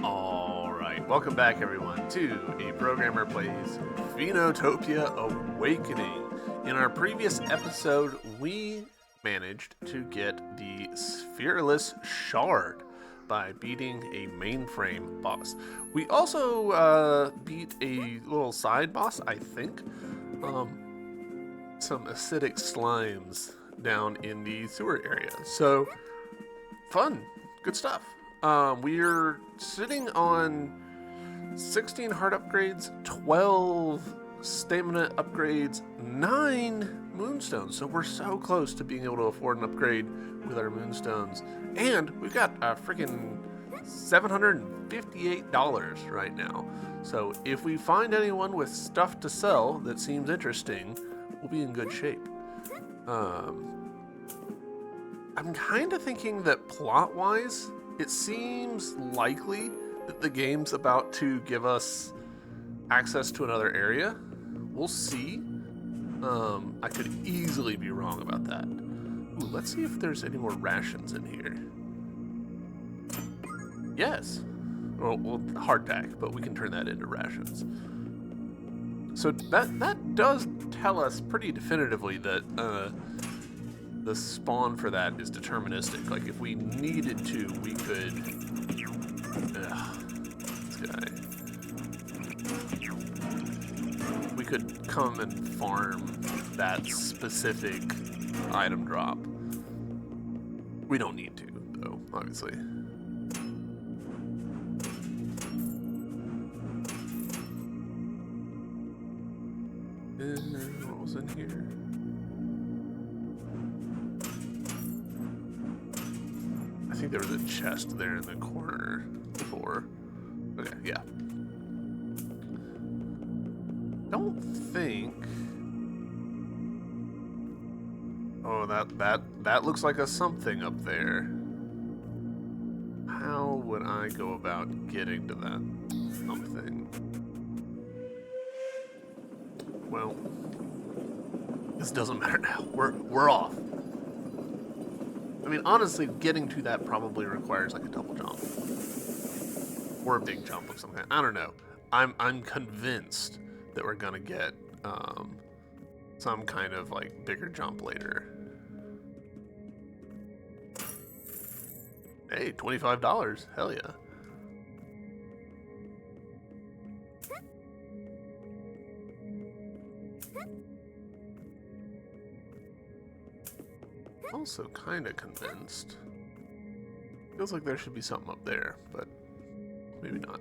Alright, welcome back everyone to A Programmer Plays Phoenotopia Awakening. In our previous episode, we managed to get the Sphereless Shard by beating a mainframe boss. We also beat a little side boss, I think. Some acidic slimes down in the sewer area. So, fun. Good stuff. We're sitting on 16 heart upgrades, 12 stamina upgrades, 9 moonstones. So we're so close to being able to afford an upgrade with our moonstones. And we've got a freaking $758 right now. So if we find anyone with stuff to sell that seems interesting, we'll be in good shape. I'm kind of thinking that plot-wise, it seems likely that the game's about to give us access to another area. We'll see. I could easily be wrong about that. Ooh, let's see if there's any more rations in here. Yes. Well, hardtack, but we can turn that into rations. So that does tell us pretty definitively that the spawn for that is deterministic. Like, if we needed to, we could... this guy. We could come and farm that specific item drop. We don't need to, though, obviously. What was in here? I think there was a chest there in the corner before. Okay, yeah. Don't think. Oh, that looks like a something up there. How would I go about getting to that something? Well, this doesn't matter now. We're off. I mean, honestly, getting to that probably requires like a double jump or a big jump of some kind. I don't know. I'm convinced that we're gonna get some kind of like bigger jump later. Hey, $25. Hell yeah. Also kind of convinced. Feels like there should be something up there, but maybe not.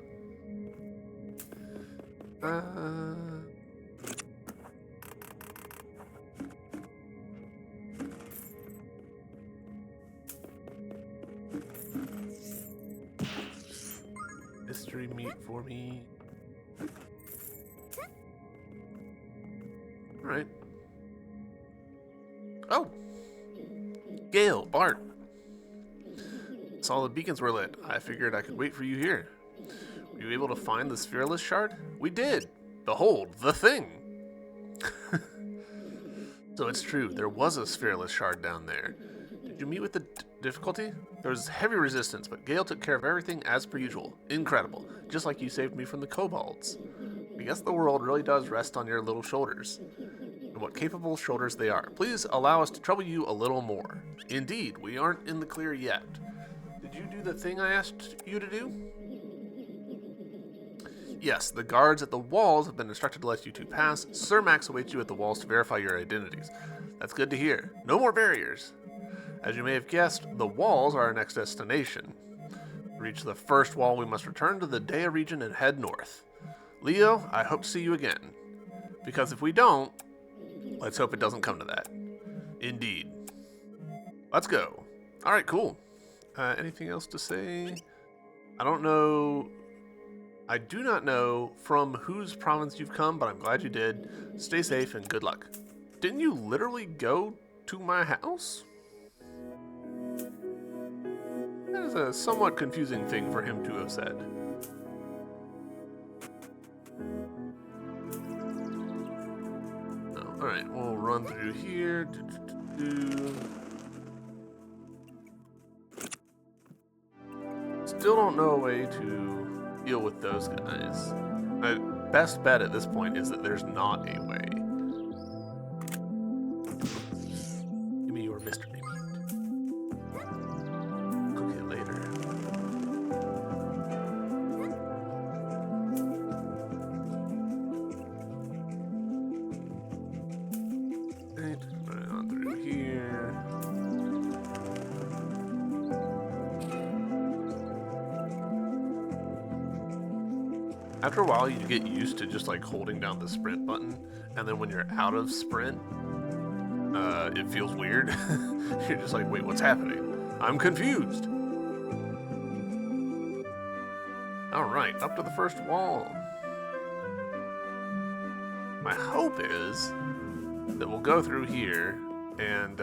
Mystery meat for me. All right. Oh! Gale, Bart. Saw the beacons were lit. I figured I could wait for you here. Were you able to find the Sphereless Shard? We did. Behold, the thing. So it's true, there was a Sphereless Shard down there. Did you meet with the difficulty? There was heavy resistance, but Gale took care of everything as per usual. Incredible. Just like you saved me from the kobolds. I guess the world really does rest on your little shoulders. And what capable shoulders they are. Please allow us to trouble you a little more. Indeed, we aren't in the clear yet. Did you do the thing I asked you to do? Yes, the guards at the walls have been instructed to let you two pass. Sir Max awaits you at the walls to verify your identities. That's good to hear. No more barriers. As you may have guessed, the walls are our next destination. To reach the first wall, we must return to the Dea region and head north. Leo, I hope to see you again. Because if we don't, let's hope it doesn't come to that. Indeed. Let's go. Alright, cool. Anything else to say? I don't know. I do not know from whose province you've come, but I'm glad you did. Stay safe and good luck. Didn't you literally go to my house? That is a somewhat confusing thing for him to have said. Oh, alright, we'll run through here. still don't know a way to deal with those guys. My best bet at this point is that there's not a way. Give me your mystery meat. Cook it later. Right, put it on through here. After a while, you get used to just like holding down the sprint button, and then when you're out of sprint, it feels weird. You're just like, wait, what's happening? I'm confused. All right, up to the first wall. My hope is that we'll go through here and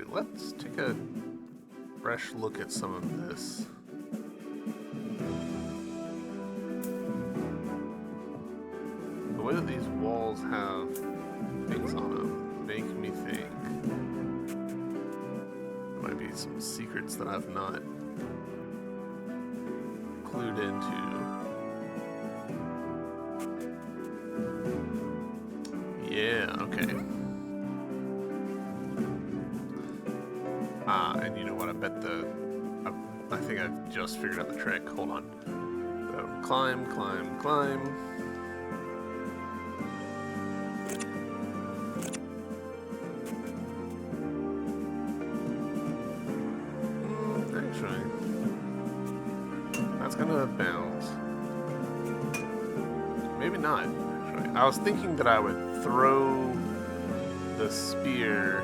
let's take a fresh look at some of this. The way that these walls have things on them make me think there might be some secrets that I've not clued into. Yeah, okay. And you know what? I bet I think I've just figured out the trick. Hold on. So, climb, climb, climb. Actually, that's gonna bounce. Maybe not. Actually, I was thinking that I would throw the spear.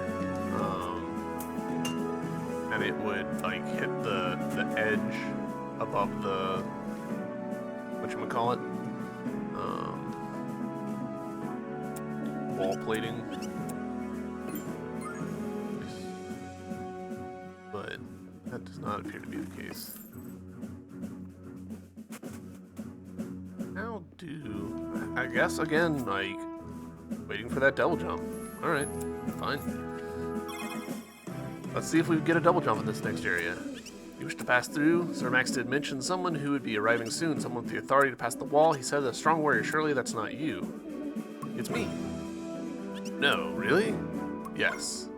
And it would like hit the edge above the whatchamacallit, wall plating. But that does not appear to be the case. How do I guess again like waiting for that double jump. Alright, fine. Let's see if we get a double jump in this next area. You wish to pass through? Sir Max did mention someone who would be arriving soon, someone with the authority to pass the wall. He said a strong warrior. Surely that's not you. It's me. No, really? Yes.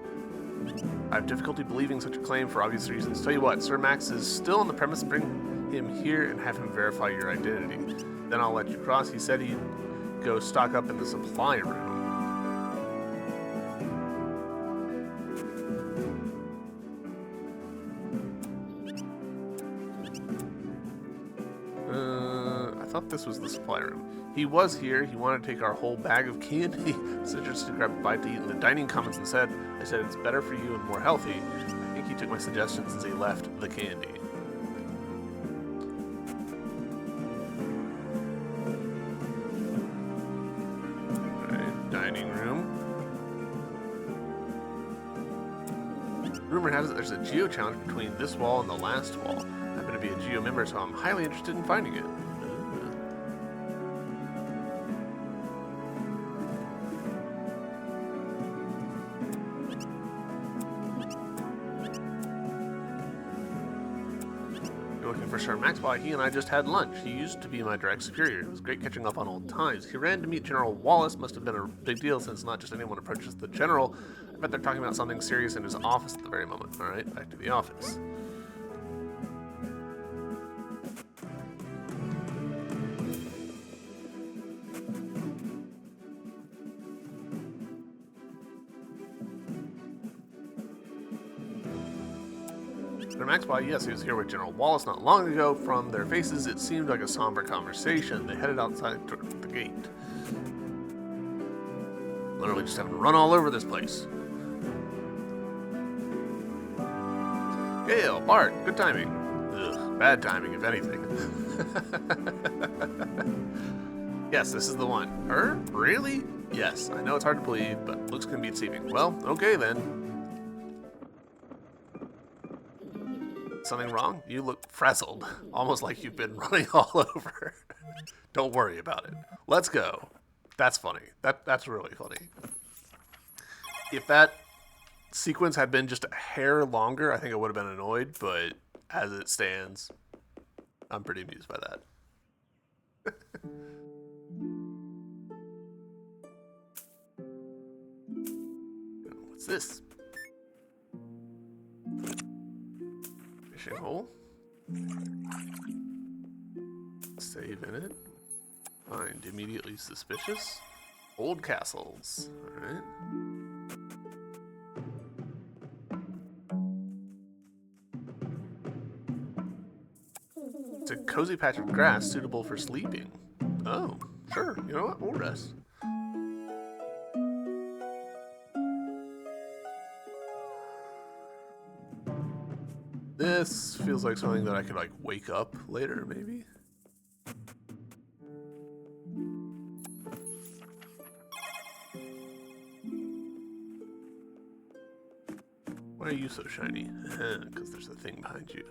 I have difficulty believing such a claim for obvious reasons. Tell you what, Sir Max is still on the premise. Bring him here and have him verify your identity. Then I'll let you cross. He said he'd go stock up in the supply room. I thought this was the supply room. He was here. He wanted to take our whole bag of candy. Suggested to grab a bite to eat in the dining commons instead. I said it's better for you and more healthy. I think he took my suggestion since he left the candy. Alright, dining room. Rumor has it there's a geo challenge between this wall and the last wall. I happen to be a geo member, so I'm highly interested in finding it. Looking for Sir Max. Why, he and I just had lunch. He used to be my direct superior. It was great catching up on old times. He ran to meet General Wallace. Must have been a big deal since not just anyone approaches the general. I bet they're talking about something serious in his office at the very moment. All right, back to the office. Sir Max, why, yes, he was here with General Wallace not long ago. From their faces, it seemed like a somber conversation. They headed outside toward the gate. Literally just having to run all over this place. Gale, Bart, good timing. Ugh, bad timing, if anything. Yes, this is the one. Her? Really? Yes, I know it's hard to believe, but looks can be deceiving. Well, okay then. Something wrong? You look frazzled, almost like you've been running all over. Don't worry about it. Let's go. That's funny. That's really funny. If that sequence had been just a hair longer, I think I would have been annoyed, but as it stands, I'm pretty amused by that. What's this? Fishing hole? Save in it. Find immediately suspicious. Old castles. Alright. It's a cozy patch of grass suitable for sleeping. Oh, sure. You know what? We'll rest. This feels like something that I could, like, wake up later, maybe? Why are you so shiny? Because there's a thing behind you.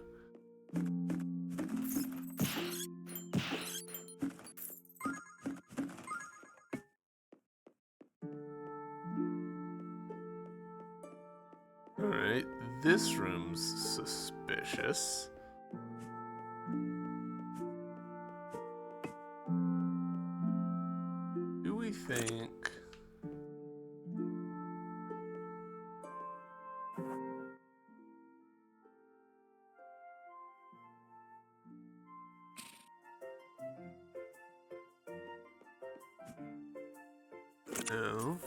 Alright, this room's suspicious. Do we think... No.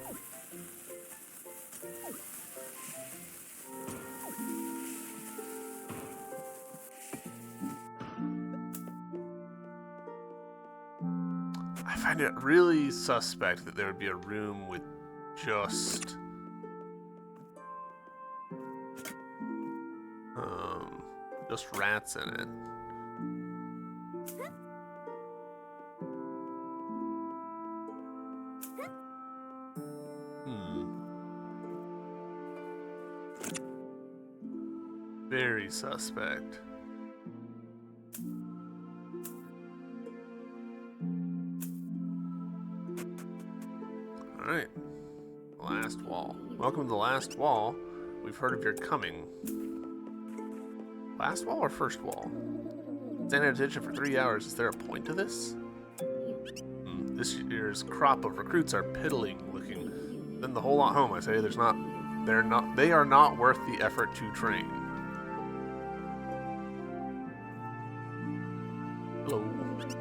I find it really suspect that there would be a room with just rats in it. Very suspect. Alright. Last wall. Welcome to the last wall. We've heard of your coming. Last wall or first wall? Stand at attention for 3 hours. Is there a point to this? This year's crop of recruits are piddling looking. Then the whole lot home, I say. They are not worth the effort to train. Hello.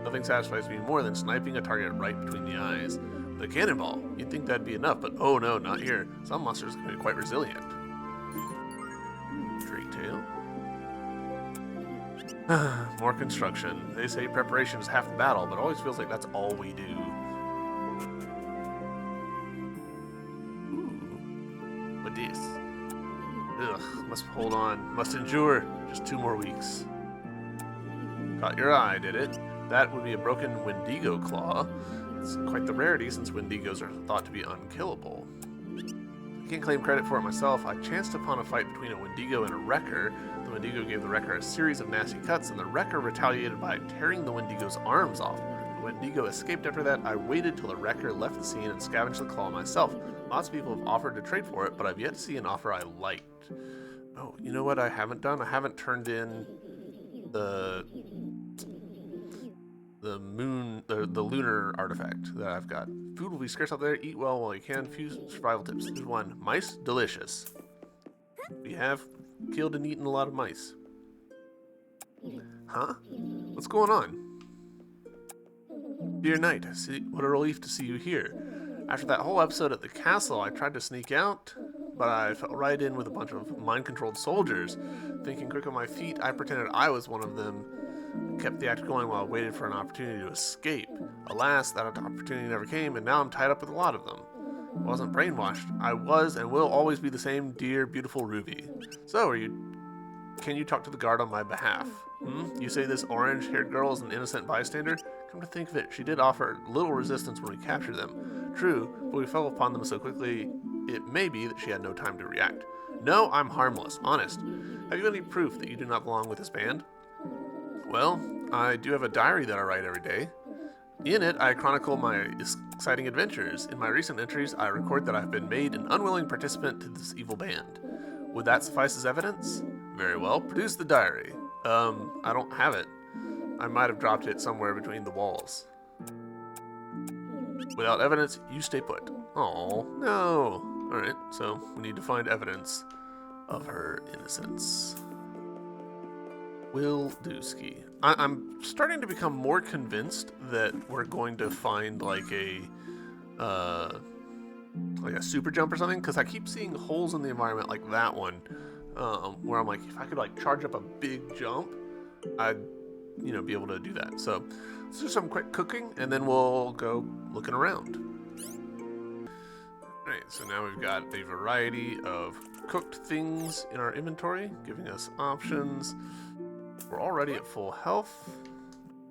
Nothing satisfies me more than sniping a target right between the eyes. The cannonball. You'd think that'd be enough, but oh no, not here. Some monsters can be quite resilient. Drake tail. More construction. They say preparation is half the battle, but it always feels like that's all we do. Ooh. What this? Ugh, must hold on. Must endure. Just 2 more weeks. Caught your eye, did it? That would be a broken Wendigo claw. It's quite the rarity since Wendigos are thought to be unkillable. I can't claim credit for it myself. I chanced upon a fight between a Wendigo and a Wrecker. The Wendigo gave the Wrecker a series of nasty cuts, and the Wrecker retaliated by tearing the Wendigo's arms off. The Wendigo escaped after that. I waited till the Wrecker left the scene and scavenged the claw myself. Lots of people have offered to trade for it, but I've yet to see an offer I liked. Oh, you know what I haven't done? I haven't turned in the lunar artifact that I've got. Food will be scarce out there. Eat well while you can. Few survival tips. Here's one. Mice, delicious. We have killed and eaten a lot of mice. Huh? What's going on? Dear Knight, what a relief to see you here. After that whole episode at the castle, I tried to sneak out, but I fell right in with a bunch of mind-controlled soldiers. Thinking quick on my feet, I pretended I was one of them. Kept the act going while I waited for an opportunity to escape. Alas, that opportunity never came, and now I'm tied up with a lot of them. I wasn't brainwashed. I was and will always be the same dear, beautiful Ruby. So, can you talk to the guard on my behalf? You say this orange-haired girl is an innocent bystander? Come to think of it, she did offer little resistance when we captured them. True, but we fell upon them so quickly, it may be that she had no time to react. No, I'm harmless, honest. Have you any proof that you do not belong with this band? Well, I do have a diary that I write every day. In it, I chronicle my Exciting adventures. In my recent entries, I record that I've been made an unwilling participant to this evil band. Would that suffice as evidence? Very well. Produce the diary. I don't have it. I might have dropped it somewhere between the walls. Without evidence, you stay put. Oh, no. Alright, so we need to find evidence of her innocence. Will Dusky. I'm starting to become more convinced that we're going to find like a super jump or something, because I keep seeing holes in the environment like that one, where I'm like, if I could like charge up a big jump, I'd be able to do that. So let's do some quick cooking and then we'll go looking around. Alright, so now we've got a variety of cooked things in our inventory, giving us options. We're already at full health.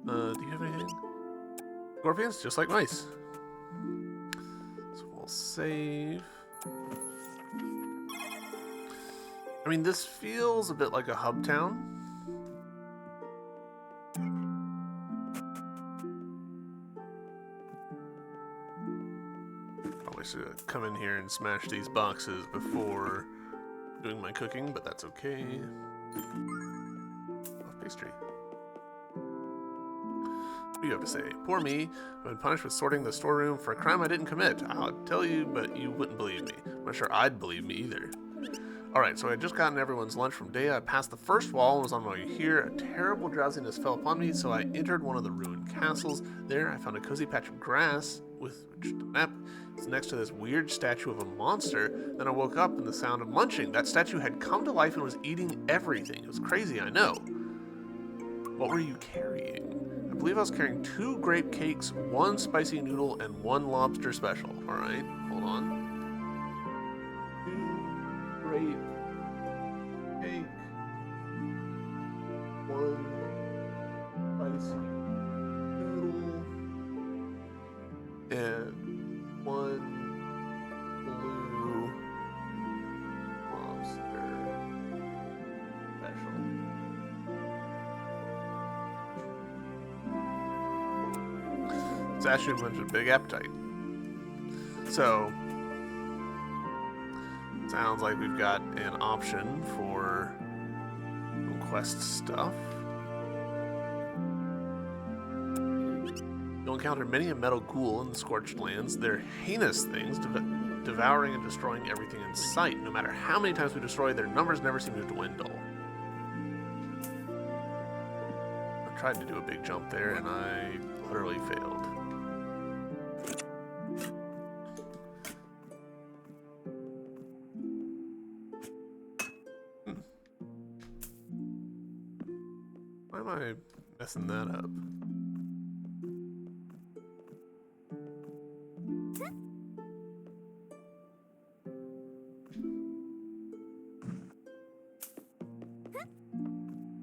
Do you have anything? Scorpions, just like mice. So we'll save. I mean, this feels a bit like a hub town. Probably should come in here and smash these boxes before doing my cooking, but that's okay. Pastry. What do you have to say? Poor me. I've been punished with sorting the storeroom for a crime I didn't commit. I'll tell you, but you wouldn't believe me. I'm not sure I'd believe me either. Alright, so I had just gotten everyone's lunch from Dea. I passed the first wall and was on my way here. A terrible drowsiness fell upon me, so I entered one of the ruined castles. There, I found a cozy patch of grass with which the map is next to this weird statue of a monster. Then I woke up in the sound of munching. That statue had come to life and was eating everything. It was crazy, I know. What were you carrying? I believe I was carrying 2 grape cakes, 1 spicy noodle, and 1 lobster special. Alright, hold on. 2 grape cake, 1 spicy noodle, and 1 blue lobster special. Statue went with a big appetite. So, sounds like we've got an option for quest stuff. You'll encounter many a metal ghoul in the Scorched Lands. They're heinous things, devouring and destroying everything in sight. No matter how many times we destroy, their numbers never seem to dwindle. I tried to do a big jump there, and I utterly failed. Why am I messing that up?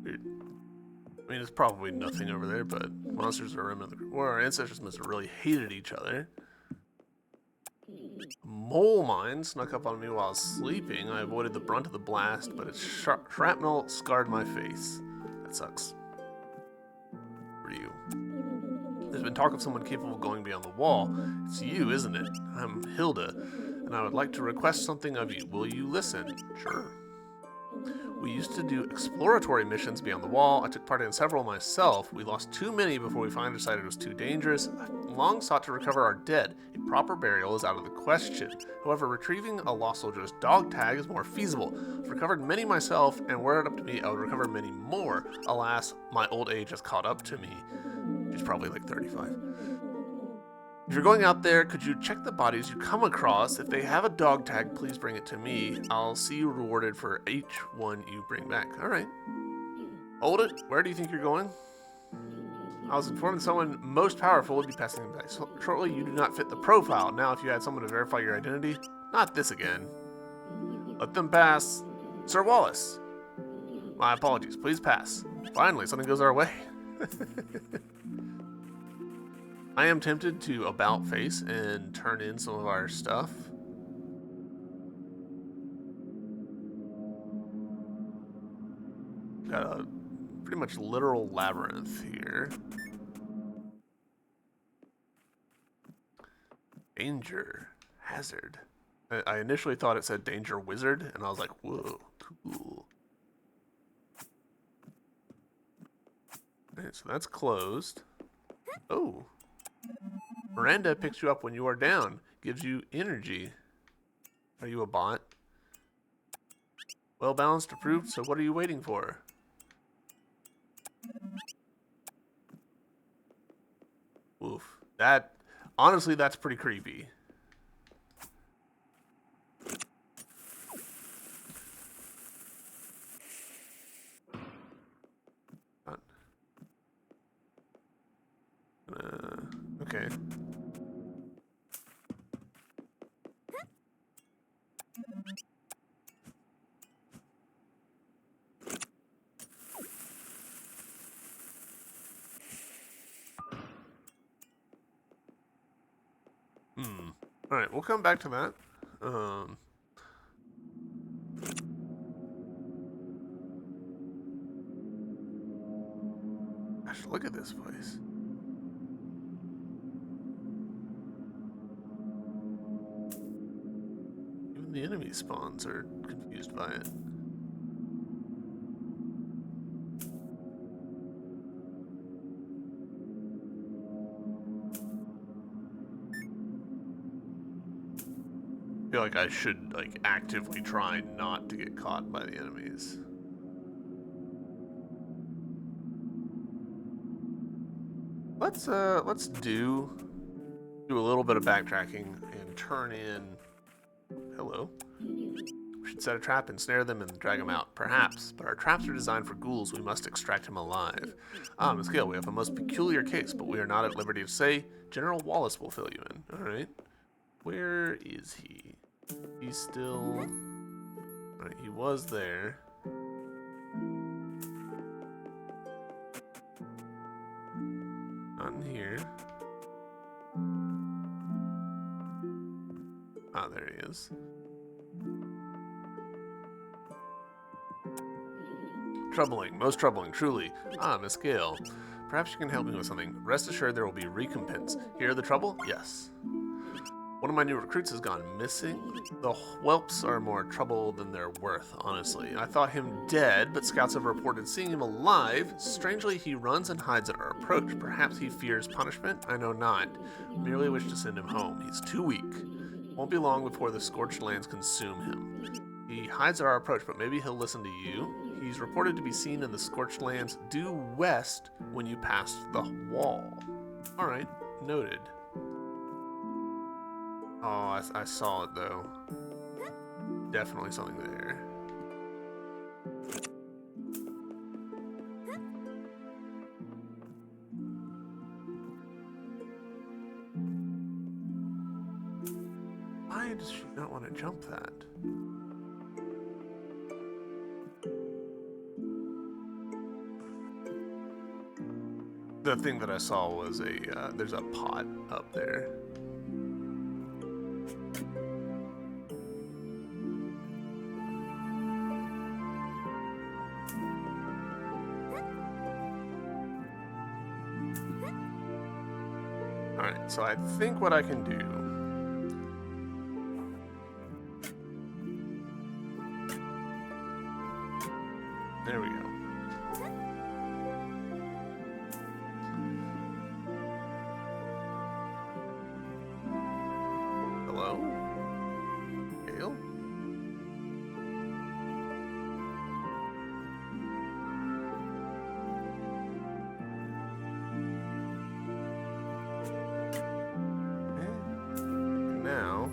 Weird. I mean, it's probably nothing over there, but monsters are our ancestors must have really hated each other. Mole mine snuck up on me while I was sleeping. I avoided the brunt of the blast, but its shrapnel scarred my face. That sucks. For you. There's been talk of someone capable of going beyond the wall. It's you, isn't it? I'm Hilda, and I would like to request something of you. Will you listen? Sure. We used to do exploratory missions beyond the wall. I took part in several myself. We lost too many before we finally decided it was too dangerous. I've long sought to recover our dead. A proper burial is out of the question. However, retrieving a lost soldier's dog tag is more feasible. I've recovered many myself, and were it up to me, I would recover many more. Alas, my old age has caught up to me. She's probably like 35. If you're going out there, could you check the bodies you come across? If they have a dog tag, please bring it to me. I'll see you rewarded for each one you bring back. All right. Hold it. Where do you think you're going? I was informed that someone most powerful would be passing by shortly. You do not fit the profile. Now, if you had someone to verify your identity, not this again. Let them pass. Sir Wallace. My apologies. Please pass. Finally, something goes our way. I am tempted to about face and turn in some of our stuff. Got a pretty much literal labyrinth here. Danger. Hazard. I initially thought it said Danger Wizard, and I was like, whoa, cool. Alright, so that's closed. Oh. Miranda picks you up when you are down. Gives you energy. Are you a bot? Well balanced, approved, so what are you waiting for? Oof. Honestly, that's pretty creepy. Okay. Alright, we'll come back to that. Gosh, look at this place. Even the enemy spawns are confused by it. I feel like I should actively try not to get caught by the enemies. Let's do a little bit of backtracking and turn in. Hello. We should set a trap and snare them and drag them out, perhaps. But our traps are designed for ghouls. We must extract him alive. Miss Gale, we have a most peculiar case, but we are not at liberty to say. General Wallace will fill you in. All right. Where is he? He's still. All right, he was there. Not in here. Ah, there he is. Troubling, most troubling, truly. Ah, Miss Gale. Perhaps you can help me with something. Rest assured there will be recompense. Hear the trouble? Yes. One of my new recruits has gone missing. The whelps are more trouble than they're worth, honestly. I thought him dead, but scouts have reported seeing him alive. Strangely, he runs and hides at our approach. Perhaps he fears punishment? I know not. Merely wish to send him home. He's too weak. Won't be long before the scorched lands consume him. He hides at our approach, but maybe he'll listen to you. He's reported to be seen in the scorched lands due west when you pass the wall. Alright, noted. Oh, I saw it though. Definitely something there. Why does she not want to jump that? The thing that I saw was there's a pot up there. Alright, so I think what I can do. There we go. Hello? Gale? Now,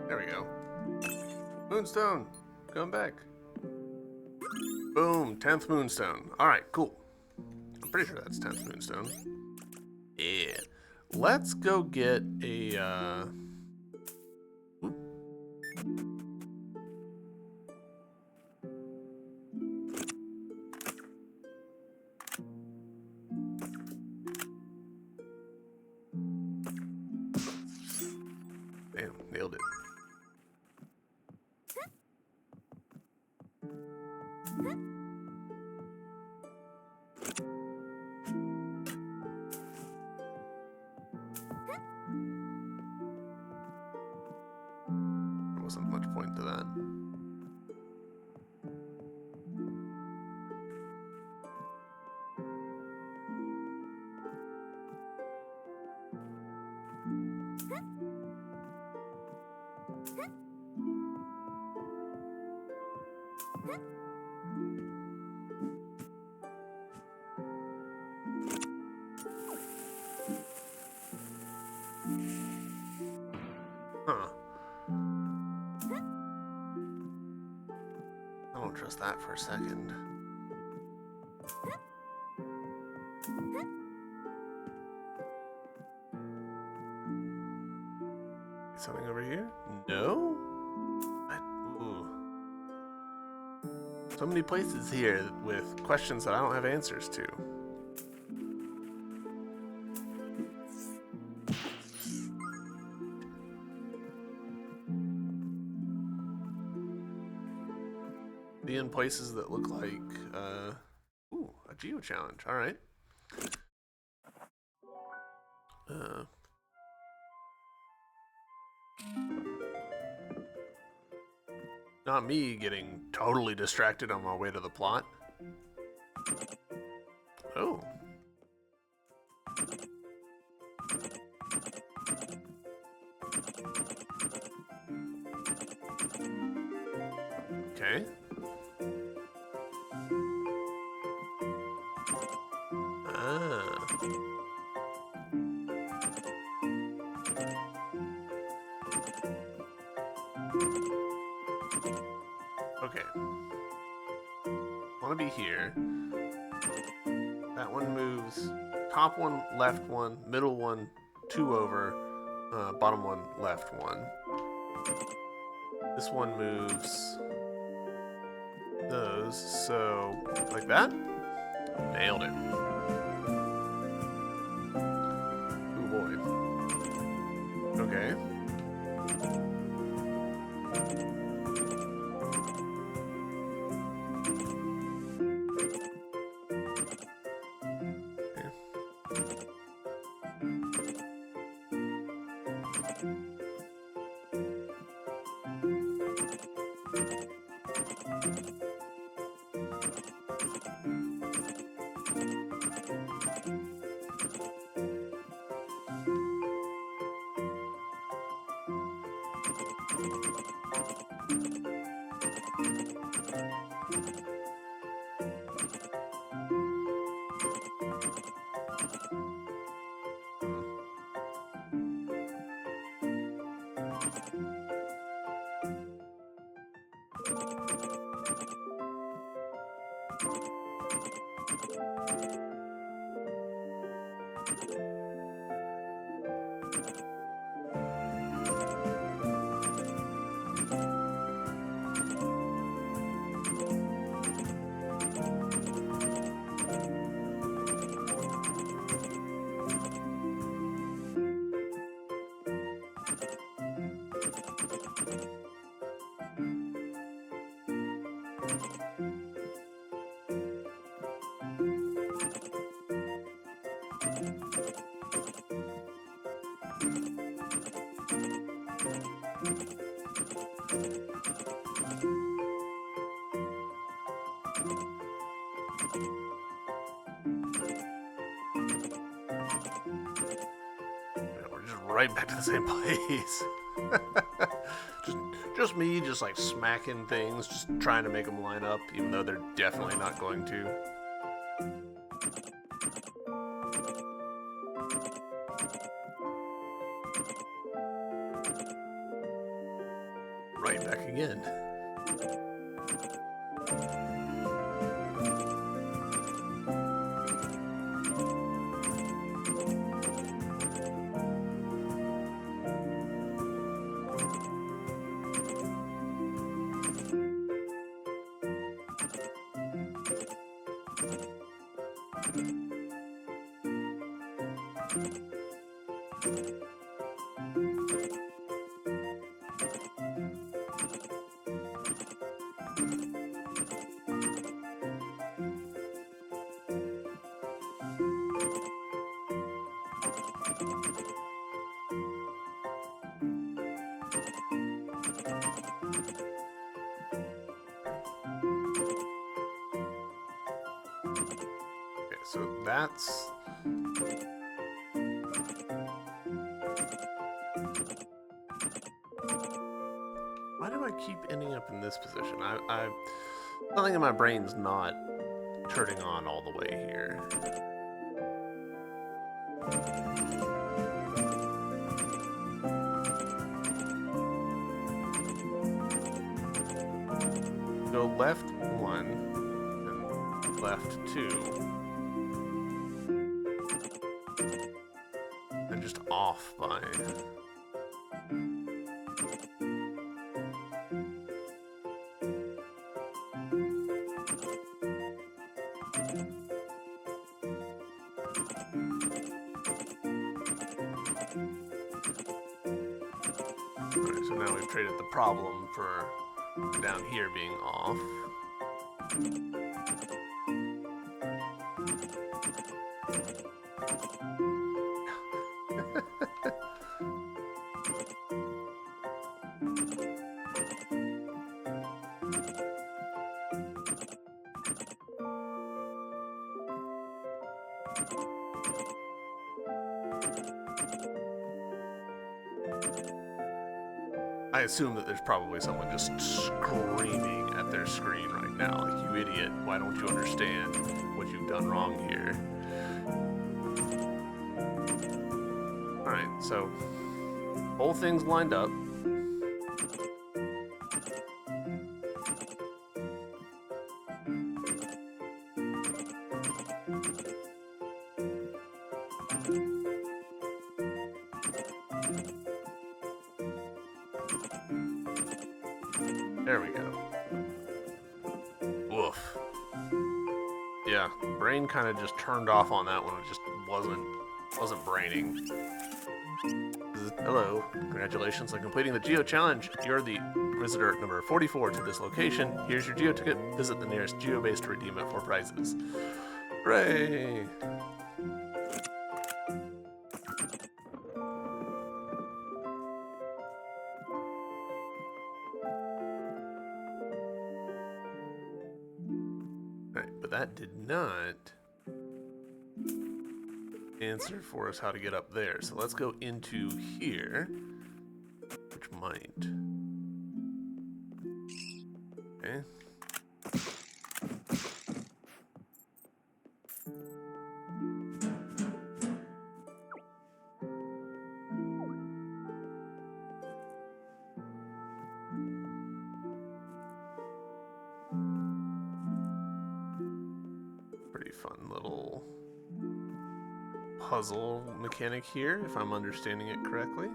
there we go. Moonstone, come back. Boom, 10th Moonstone. Alright, cool. I'm pretty sure that's 10th Moonstone. Yeah. Let's go get a, There wasn't much point to that. Huh. I don't trust that for a second. Something over here? No? Ooh. So many places here with questions that I don't have answers to. Be in places that look like, ooh, a geo challenge. All right. Not me getting totally distracted on my way to the plot. Oh. Okay. Ah. Okay. Want to be here. That one moves. Top one, left one, middle one, 2 over. Bottom one, left one. This one moves those. So, like that? Nailed it. Oh boy. Okay. We're just right back to the same place. just me, just like smacking things, just trying to make them line up, even though they're definitely not going to. Right back again. bats. Why do I keep ending up in this position? Something in my brain's not turning on all the way here. Go left 1 and left 2. And just off by... Alright, so now we've traded the problem for down here being off. I assume that there's probably someone just screaming at their screen right now, like, you idiot, why don't you understand what you've done wrong here? Alright, so, whole thing's lined up. There we go. Woof. Yeah, brain kind of just turned off on that one. It just wasn't braining. Hello, congratulations on completing the Geo Challenge. You're the visitor number 44 to this location. Here's your Geo ticket. Visit the nearest Geo base to redeem it for prizes. Hooray! But that did not answer for us how to get up there. So let's go into here, which might. Okay. Pretty fun little puzzle mechanic here, if I'm understanding it correctly.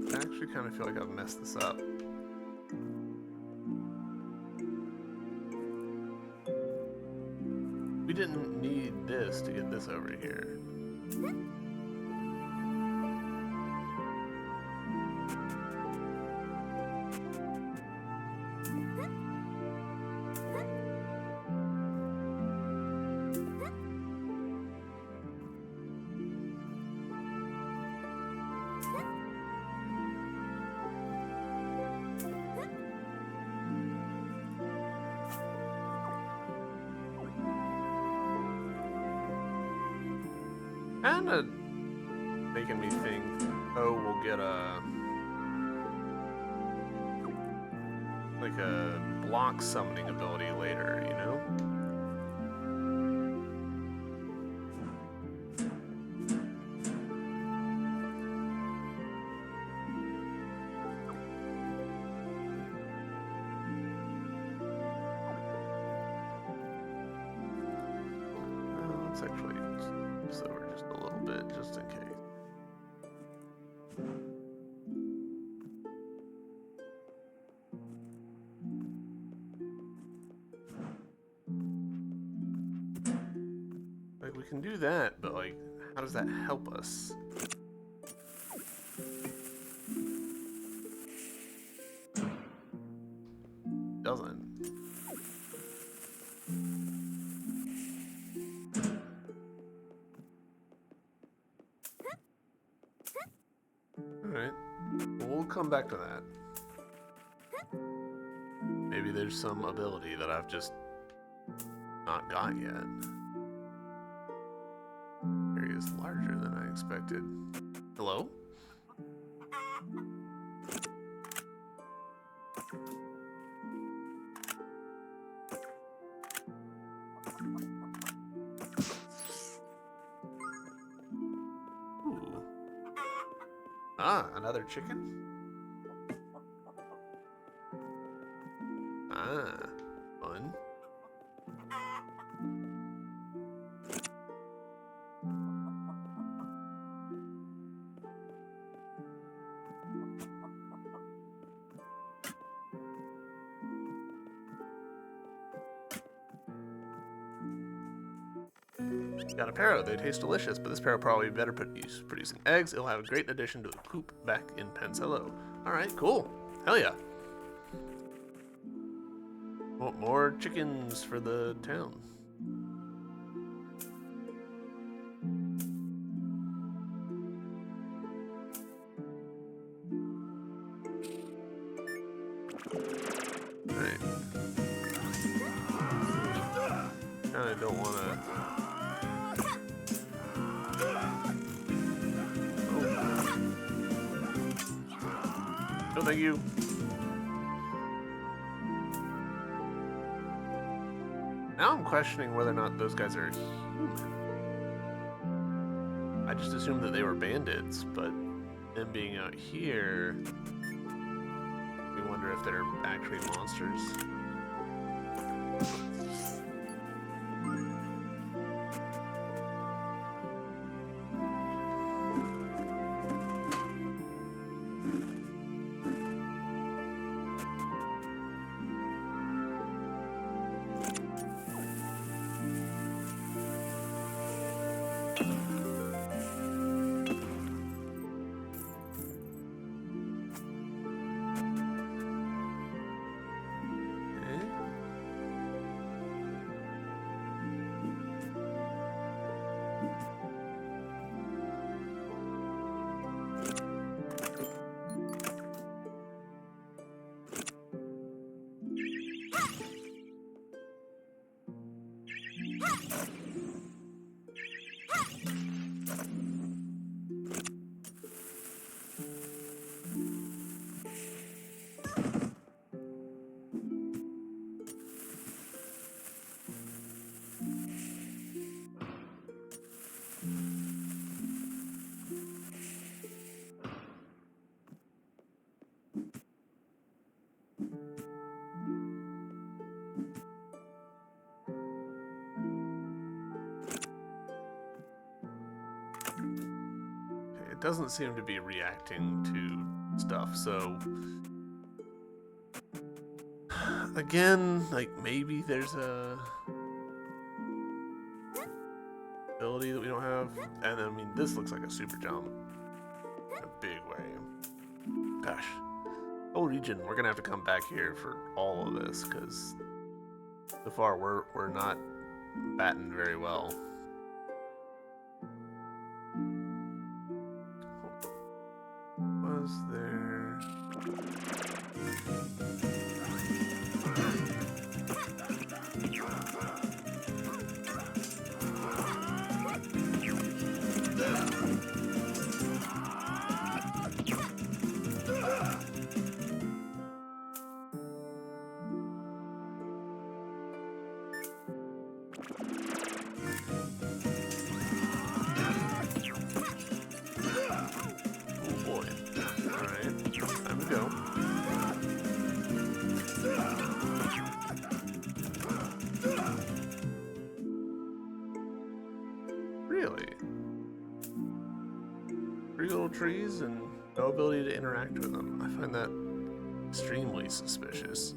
I actually kind of feel like I've messed this up. We didn't need this to get this over here. Kinda making me think, oh, we'll get a like a block summoning ability later, you know? Let's actually just over just a little bit, just in case. Like, we can do that, but like, how does that help us? Doesn't. Alright. Well, we'll come back to that. Maybe there's some ability that I've just not got yet. Area is larger than I expected. Hello? Ooh. Ah, another chicken? Ah, fun. Got a parrot. They taste delicious, but this parrot probably better producing eggs. It'll have a great addition to the coop back in pens. Hello. Alright, cool. Hell yeah. Want more chickens for the town. Alright. Kinda don't wanna... No, thank you. Now I'm questioning whether or not those guys are human. I just assumed that they were bandits, but them being out here, we wonder if they're actually monsters. It doesn't seem to be reacting to stuff, so again, like maybe there's a ability that we don't have. And I mean, this looks like a super jump in a big way. Gosh, whole region, we're gonna have to come back here for all of this because so far we're not batting very well. Was there? trees and no ability to interact with them. I find that extremely suspicious.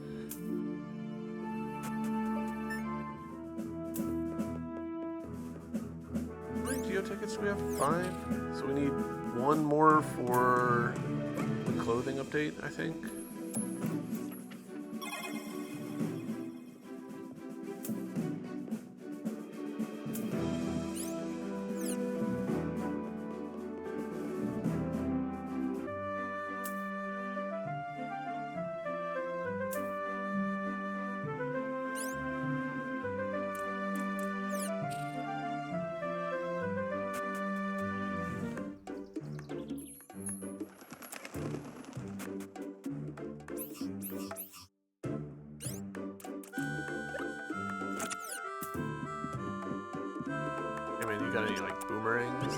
How many geo tickets do we have? 5? So we need one more for the clothing update, I think. You got any, like, boomerangs?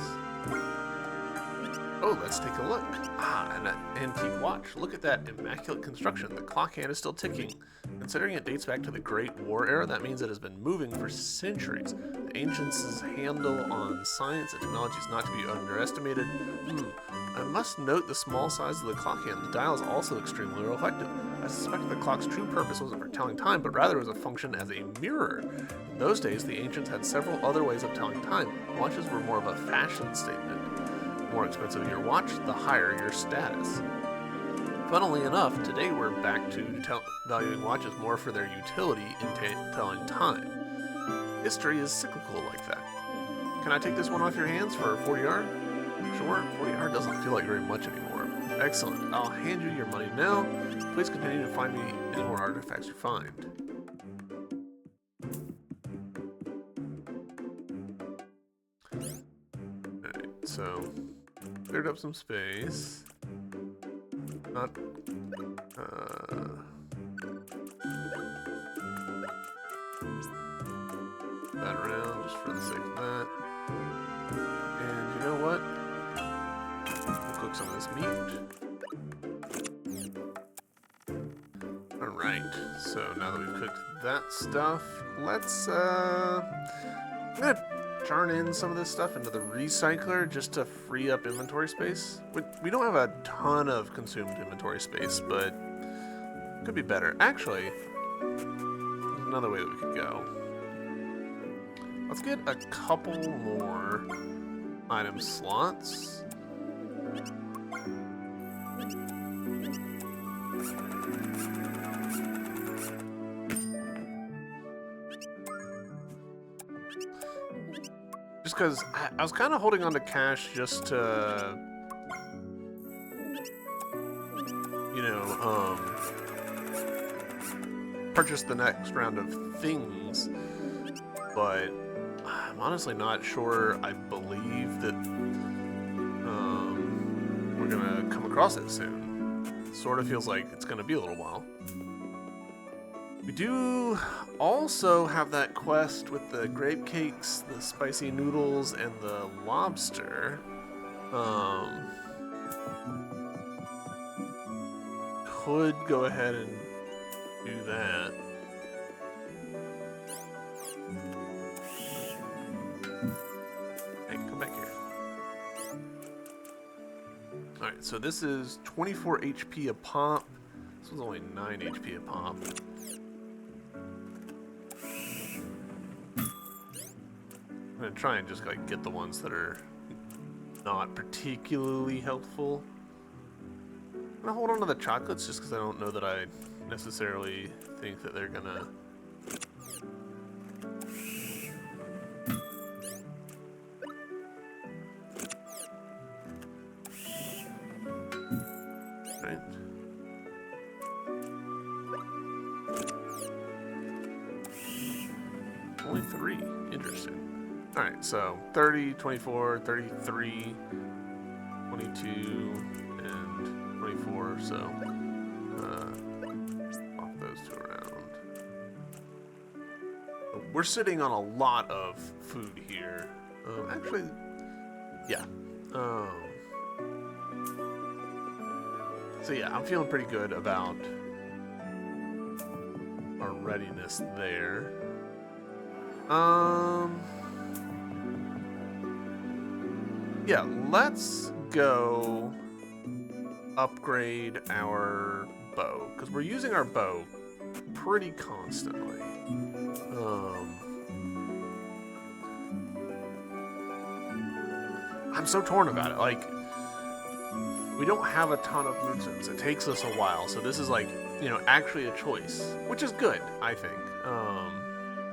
Oh, let's take a look. Ah, an antique watch. Look at that immaculate construction. The clock hand is still ticking. Considering it dates back to the Great War era, that means it has been moving for centuries. The ancients' handle on science and technology is not to be underestimated. I must note the small size of the clock hand. The dial is also extremely reflective. I suspect the clock's true purpose wasn't for telling time, but rather as a function as a mirror. In those days, the ancients had several other ways of telling time. Watches were more of a fashion statement. The more expensive your watch, the higher your status. Funnily enough, today we're back to valuing watches more for their utility in telling time. History is cyclical like that. Can I take this one off your hands for 40R? Sure, 40R doesn't feel like very much anymore. Excellent. I'll hand you your money now. Please continue to find me any more artifacts you find. Alright, so cleared up some space. Not that around just for the sake of that. And you know what? We'll cook some of this meat. Alright, so now that we've cooked that stuff, let's I'm gonna turn in some of this stuff into the recycler just to free up inventory space. We don't have a ton of consumed inventory space, but it could be better. Actually, there's another way that we could go. Let's get a couple more item slots. Just because I was kind of holding on to cash just to, you know, purchase the next round of things, but I'm honestly not sure I believe that we're gonna come across it soon. It sort of feels like it's gonna be a little while. We do also have that quest with the grape cakes, the spicy noodles, and the lobster. Could go ahead and do that. Hey, come back here. Alright, so this is 24 HP a pop. This was only 9 HP a pop. I'm gonna try and just like get the ones that are not particularly helpful. I'm gonna hold on to the chocolates just because I don't know that I necessarily think that they're gonna right. Only 3. Interesting. Alright, so 30, 24, 33, 22, and 24, so pop those 2 around. We're sitting on a lot of food here. Actually, yeah. So yeah, I'm feeling pretty good about our readiness there. Yeah, let's go upgrade our bow, because we're using our bow pretty constantly. I'm so torn about it. Like, we don't have a ton of movements. It takes us a while, so this is like, you know, actually a choice, which is good, I think.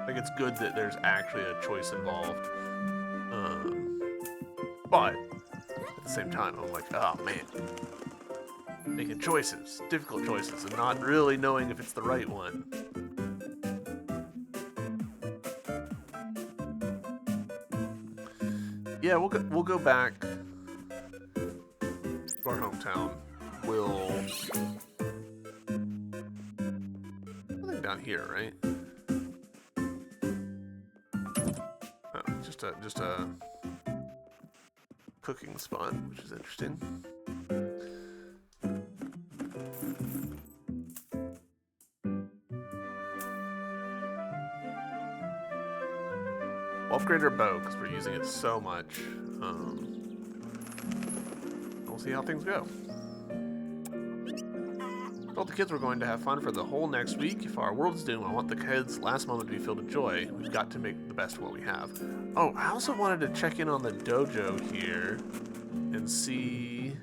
Like, it's good that there's actually a choice involved. But at the same time, I'm like, oh man, making choices, difficult choices, and not really knowing if it's the right one. Yeah, we'll go back to our hometown. We'll, I think down here, right? Oh, just a cooking spot, which is interesting. We'll upgrade our bow because we're using it so much. We'll see how things go. I told the kids we're going to have fun for the whole next week. If our world is doomed, I want the kids' last moment to be filled with joy. We've got to make the best of what we have. Oh, I also wanted to check in on the dojo here and see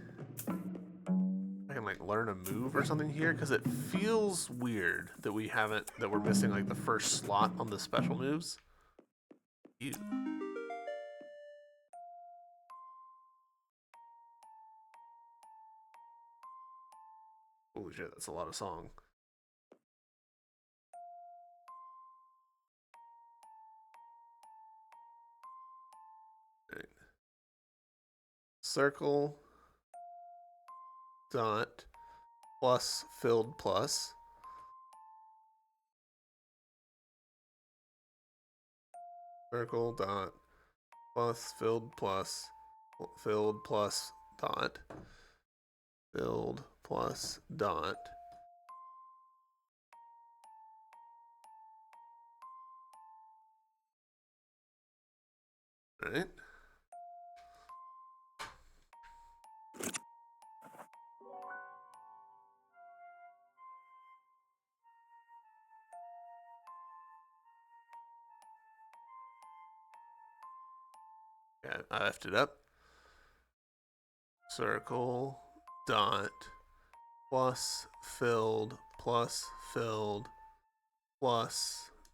if I can like learn a move or something here, because it feels weird that we're missing like the first slot on the special moves. Ew. Holy shit, that's a lot of song. Right. Circle dot plus filled plus. Circle dot plus filled plus dot filled plus dot. Right. Yeah, I left it up. Circle dot plus filled plus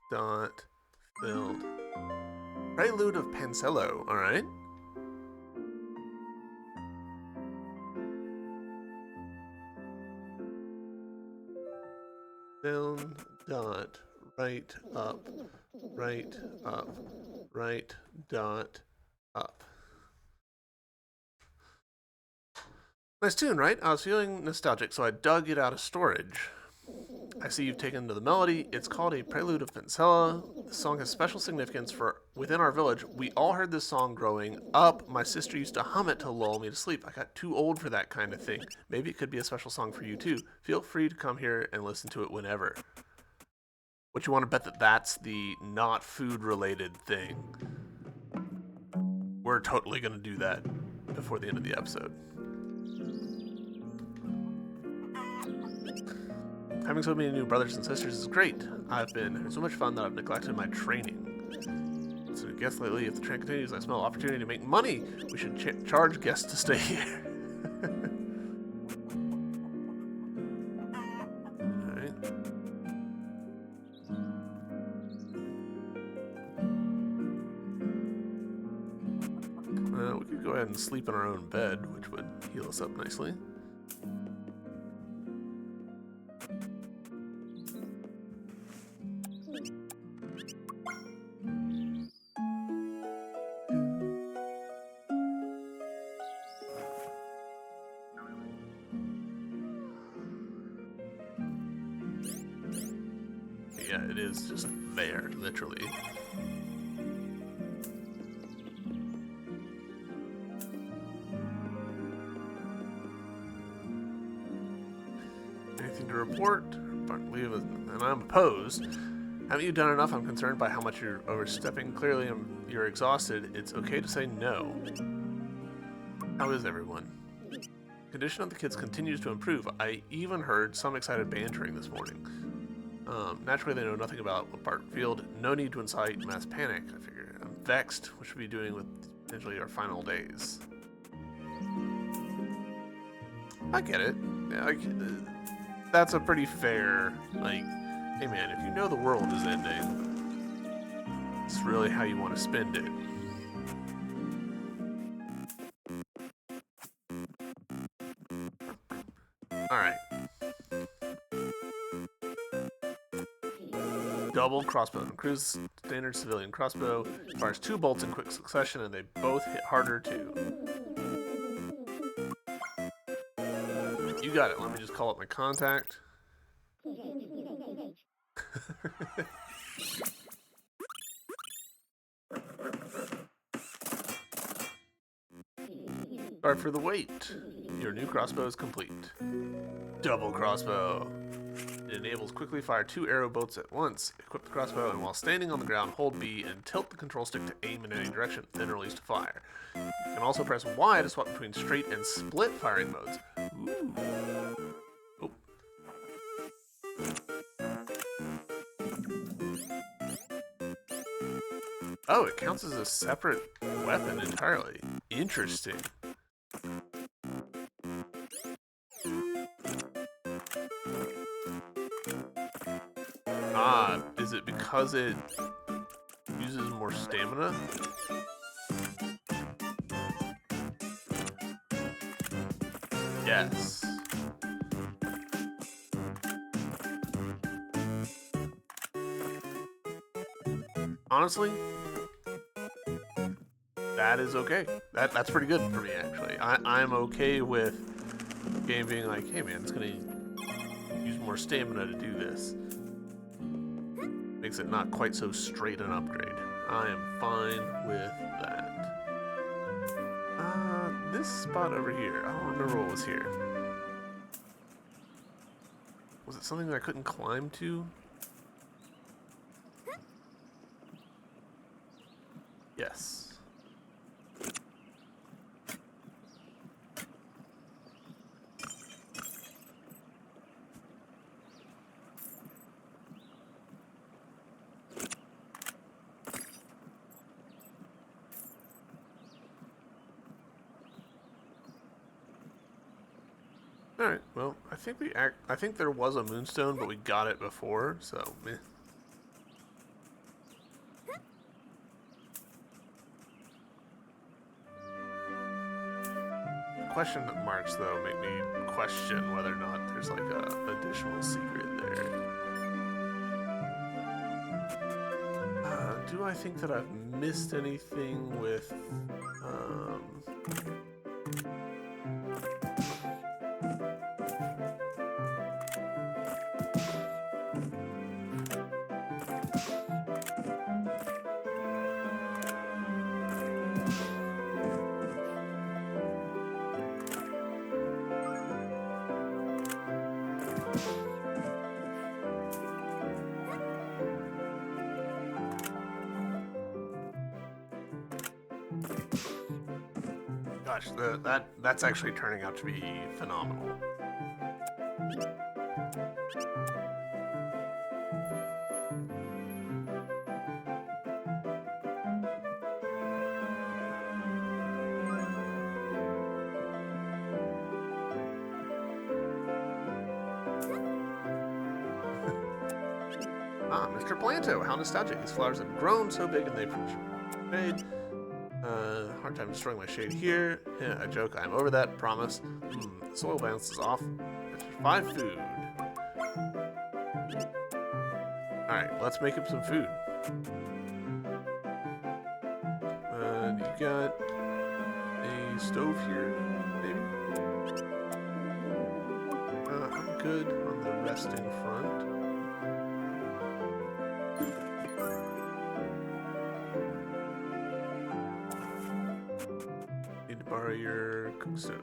dot filled. Prelude of Pancello, alright. Down dot right up right dot up. Nice tune, right? I was feeling nostalgic, so I dug it out of storage. I see you've taken to the melody. It's called a Prelude of Pancella. The song has special significance for within our village. We all heard this song growing up. My sister used to hum it to lull me to sleep. I got too old for that kind of thing. Maybe it could be a special song for you too. Feel free to come here and listen to it whenever. What you want to bet that that's the not food related thing? We're totally going to do that before the end of the episode. Having so many new brothers and sisters is great. I've been having so much fun that I've neglected my training. So I guess lately, if the trend continues, I smell opportunity to make money. We should charge guests to stay here. Alright. We could go ahead and sleep in our own bed, which would heal us up nicely. Yeah, it is just there, literally. Anything to report? And I'm opposed. Haven't you done enough? I'm concerned by how much you're overstepping. Clearly, you're exhausted. It's okay to say no. How is everyone? Condition of the kids continues to improve. I even heard some excited bantering this morning. Naturally, they know nothing about what part field. No need to incite mass panic, I figure. I'm vexed. What should we be doing with potentially our final days? I get it. Yeah, that's a pretty fair, like, hey man, if you know the world is ending, it's really how you want to spend it. Alright. Double crossbow. Cruise standard civilian crossbow. Fires 2 bolts in quick succession, and they both hit harder too. You got it. Let me just call up my contact. Sorry for the wait. Your new crossbow is complete. Double crossbow. It enables quickly fire 2 arrow bolts at once. Equip the crossbow, and while standing on the ground, hold B and tilt the control stick to aim in any direction, then release to fire. You can also press Y to swap between straight and split firing modes. Ooh. Oh. Oh, it counts as a separate weapon entirely. Interesting. Ah, is it because it uses more stamina? Yes. Honestly, that is okay. That's pretty good for me, actually. I'm okay with the game being like, hey man, it's gonna use more stamina to do this. Makes it not quite so straight an upgrade. I am fine with that. This spot over here, I don't remember what was here. Was it something that I couldn't climb to? Yes. All right. Well, I think there was a moonstone, but we got it before, so meh. Question marks though make me question whether or not there's like a additional secret there. Do I think that I've missed anything with gosh, that's actually turning out to be phenomenal. Ah, Mr. Planto, how nostalgic. These flowers have grown so big and they've fade. Hard time destroying my shade here. Yeah, I joke, I'm over that, promise. The soil bounces off. 5 food. Alright, let's make up some food. You got a stove here, maybe? I'm good on the resting front. Need to borrow your cook stove.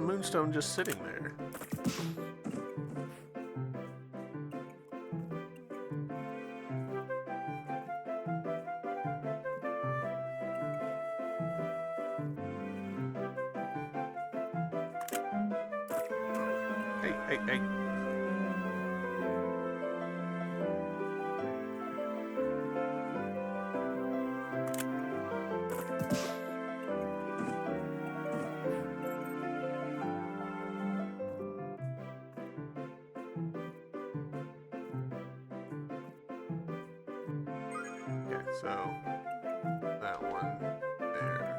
moonstone just sitting there? Hey. Okay, so that one there.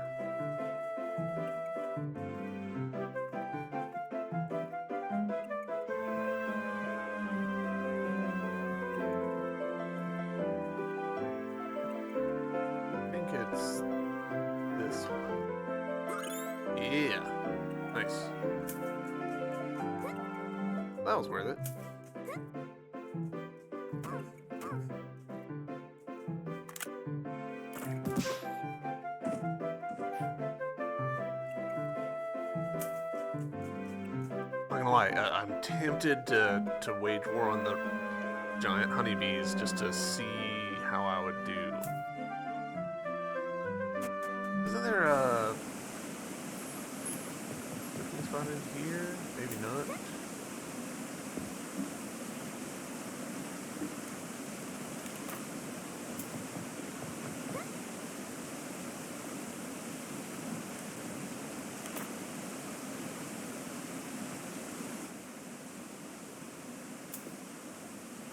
I think it's this one. Yeah. Nice. That was worth it. Not gonna lie, I'm tempted to wage war on the giant honeybees just to see how I would do. Isn't there a cooking spot in here? Maybe not.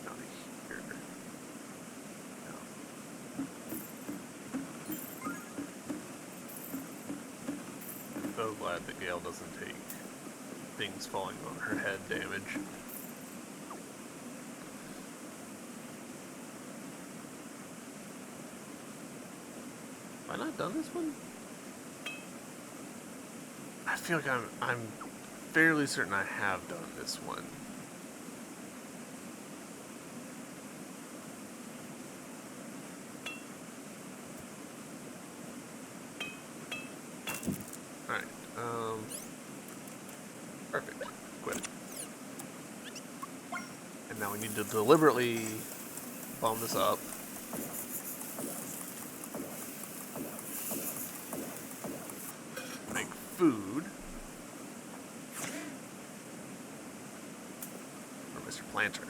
Not here. No. So glad that Gale doesn't take things falling on her head damage. Have I not done this one? I feel like I'm fairly certain I have done this one. Alright, perfect. Quit. And now we need to deliberately bomb this up. Make food. For Mr. Planter.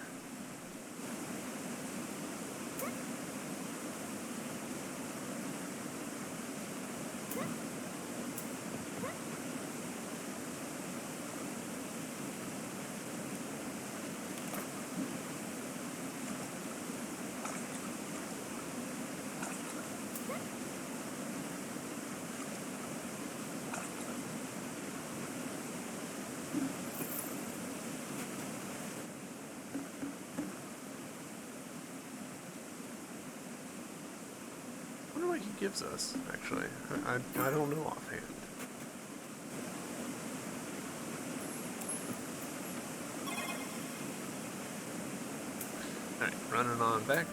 I wonder what he gives us, actually. I don't know offhand. Alright, running on back.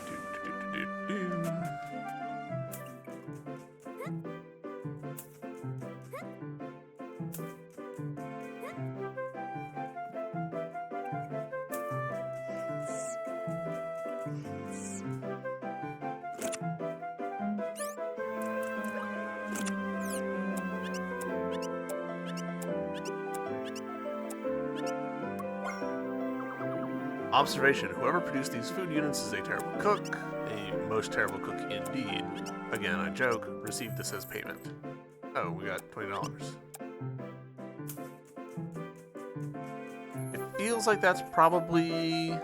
Observation: whoever produced these food units is a terrible cook, a most terrible cook indeed. Again, I joke, received this as payment. Oh, we got $20. It feels like that's probably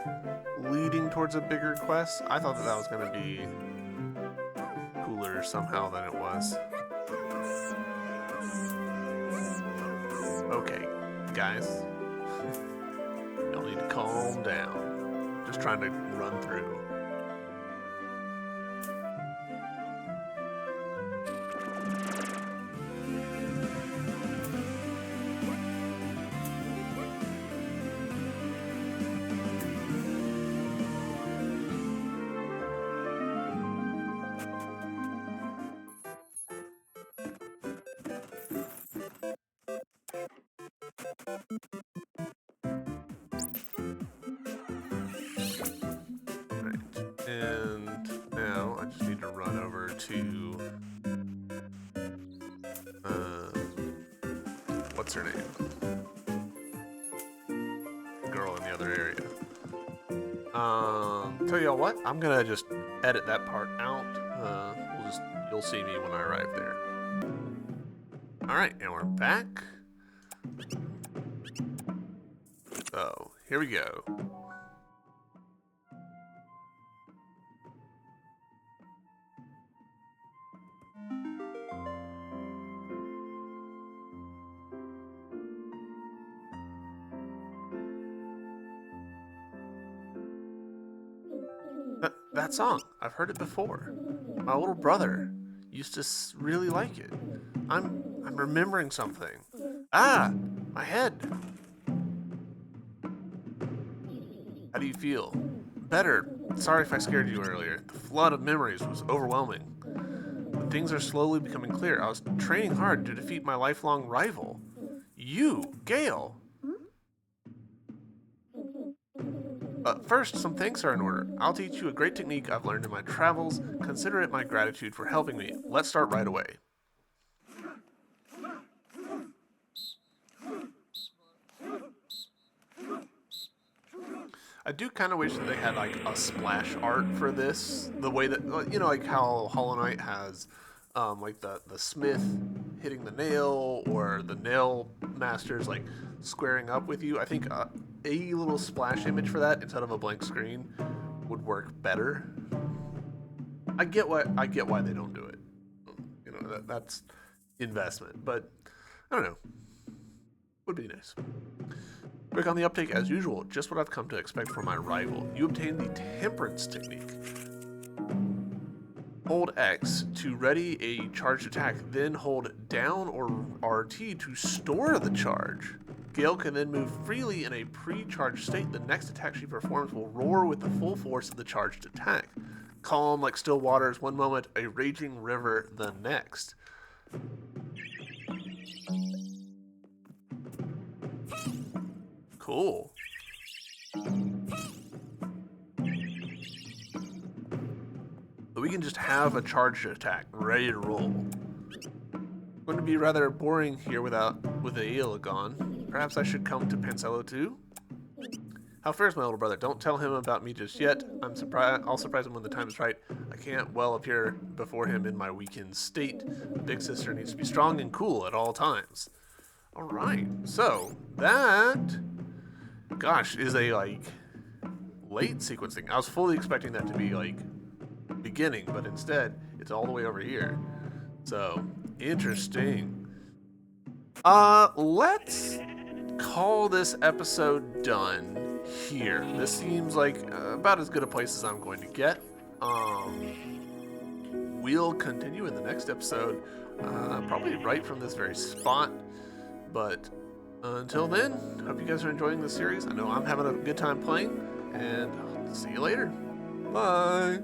leading towards a bigger quest. I thought that was going to be cooler somehow than it was. Okay, guys. Y'all need to calm down. Just trying to run through. Right. And now I just need to run over to what's her name? Girl in the other area. Tell y'all what, I'm gonna just edit that part out. You'll see me when I arrive there. Alright, and we're back. So, here we go. That song, I've heard it before. My little brother used to really like it. I'm remembering something. Ah, my head. How do you feel? Better. Sorry if I scared you earlier. The flood of memories was overwhelming. But things are slowly becoming clear. I was training hard to defeat my lifelong rival. You, Gale. First, some thanks are in order. I'll teach you a great technique I've learned in my travels. Consider it my gratitude for helping me. Let's start right away. I do kind of wish that they had like a splash art for this. The way that, like how Hollow Knight has like the smith hitting the nail, or the nail masters like squaring up with you. I think a little splash image for that instead of a blank screen would work better. I get why they don't do it. That's investment, but I don't know. Would be nice. Quick on the uptake as usual, just what I've come to expect from my rival. You obtain the Temperance technique. Hold X to ready a charged attack, then hold down or RT to store the charge. Gale can then move freely in a pre-charged state. The next attack she performs will roar with the full force of the charged attack. Calm like still waters one moment, a raging river the next. Cool. So we can just have a charged attack ready to roll. Going to be rather boring here with Aela gone. Perhaps I should come to Pancello too? How fares my older brother? Don't tell him about me just yet. I'll surprise him when the time is right. I can't well appear before him in my weakened state. The big sister needs to be strong and cool at all times. Alright, so that, gosh, is a late sequencing. I was fully expecting that to be beginning, but instead it's all the way over here. So interesting. Let's call this episode done here. This seems like about as good a place as I'm going to get. We'll continue in the next episode, probably right from this very spot. But until then, hope you guys are enjoying the series. I know I'm having a good time playing, and I'll see you later. Bye.